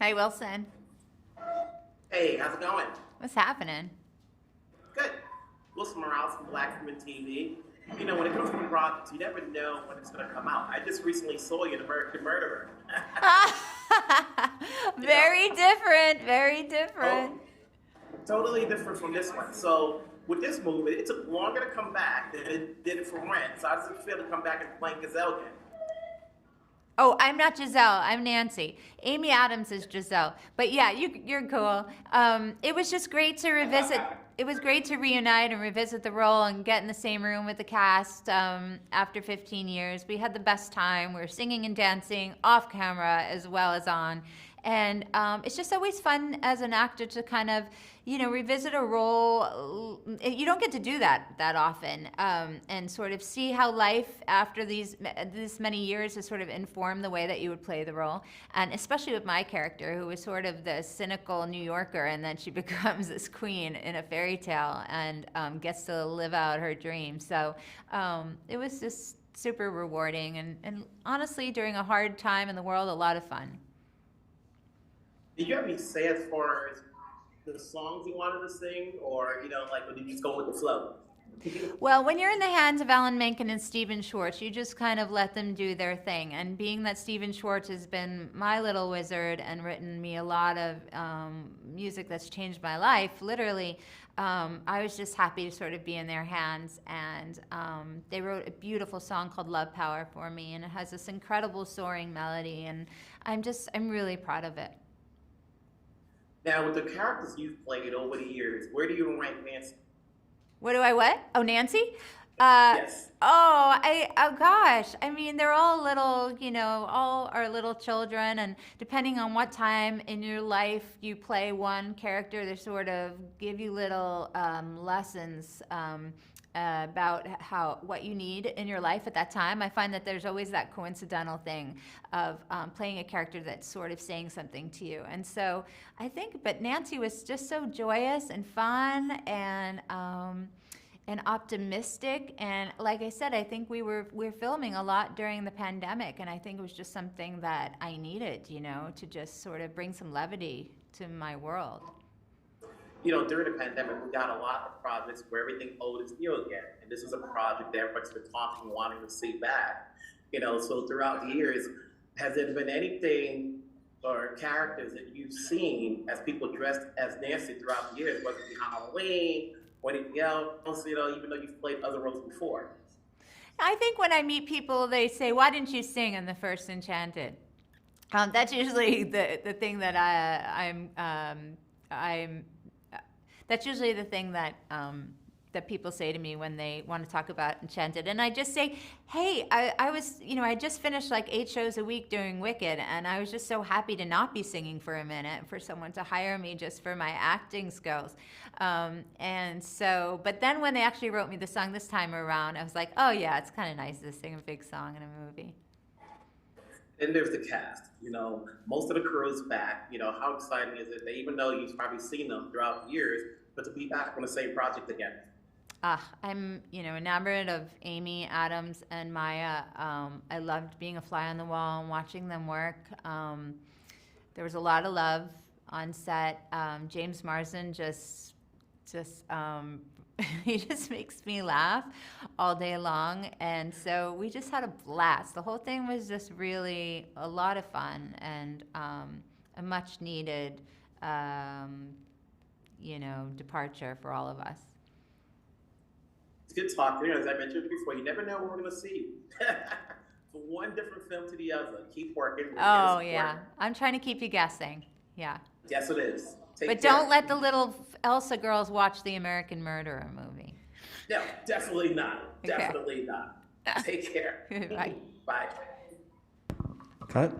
Hi, Wilson. Hey, how's it going? What's happening? Good. Wilson Morales from Black Women TV. You know, when it comes to projects, you never know when it's going to come out. I just recently saw you in American Murderer. you know? Very different, very Oh, different. totally different from this one. So, with this movie, it took longer to come back than it did for Rent. So, how does it feel to come back and play Giselle again? Oh, I'm not Giselle. I'm Nancy. Amy Adams is Giselle. But yeah, you're cool. It was just great to revisit. It was great to reunite and revisit the role and get in the same room with the cast after 15 years. We had the best time. We were singing and dancing off camera as well as on. And it's just always fun as an actor to kind of, revisit a role. You don't get to do that often, and sort of see how life after this many years has sort of informed the way that you would play the role. And especially with my character, who was sort of the cynical New Yorker, and then she becomes this queen in a fairy tale and gets to live out her dream. So it was just super rewarding and honestly, during a hard time in the world, a lot of fun. Did you have any say as far as the songs you wanted to sing, or, like, did you just go with the flow? Well, when you're in the hands of Alan Menken and Stephen Schwartz, you just kind of let them do their thing. And being that Stephen Schwartz has been my little wizard and written me a lot of music that's changed my life, literally, I was just happy to sort of be in their hands. And they wrote a beautiful song called Love Power for me, and it has this incredible soaring melody. And I'm really proud of it. Now, with the characters you've played over the years, where do you rank Nancy? What do I what? Oh, Nancy? Yes. Oh gosh. I mean, they're all little, all are little children, and depending on what time in your life you play one character, they sort of give you little lessons about what you need in your life at that time. I find that there's always that coincidental thing of playing a character that's sort of saying something to you. And so but Nancy was just so joyous and fun and optimistic. And like I said, I think we're filming a lot during the pandemic, and I think it was just something that I needed, to just sort of bring some levity to my world. During the pandemic, we got a lot of projects where everything old is new again. And this is a project that everybody's been talking, wanting to see back. So throughout the years, has there been anything or characters that you've seen as people dressed as Nancy throughout the years, whether it be Halloween or anything else, even though you've played other roles before? I think when I meet people, they say, "Why didn't you sing in the first Enchanted?" That's usually the thing that I'm that's usually the thing that that people say to me when they want to talk about Enchanted. And I just say, hey, I was, I just finished like 8 shows a week doing Wicked, and I was just so happy to not be singing for a minute, for someone to hire me just for my acting skills. And so, but then when they actually wrote me the song this time around, I was like, oh yeah, it's kind of nice to sing a big song in a movie. And there's the cast. Most of the crew is back. How exciting is it that even though you've probably seen them throughout the years, but to be back on the same project again? I'm, enamored of Amy Adams and Maya. I loved being a fly on the wall and watching them work. There was a lot of love on set. James Marsden just he just makes me laugh all day long, and so we just had a blast. The whole thing was just really a lot of fun and a much needed, departure for all of us. It's good talking. As I mentioned before, you never know where we're going to see you. From one different film to the other. Keep working. Oh, yeah. I'm trying to keep you guessing. Yeah. Yes, it is. But don't let the little Elsa girls watch the American Murderer movie. No, definitely not. Okay. Definitely not. Take care. Bye. Bye. Cut.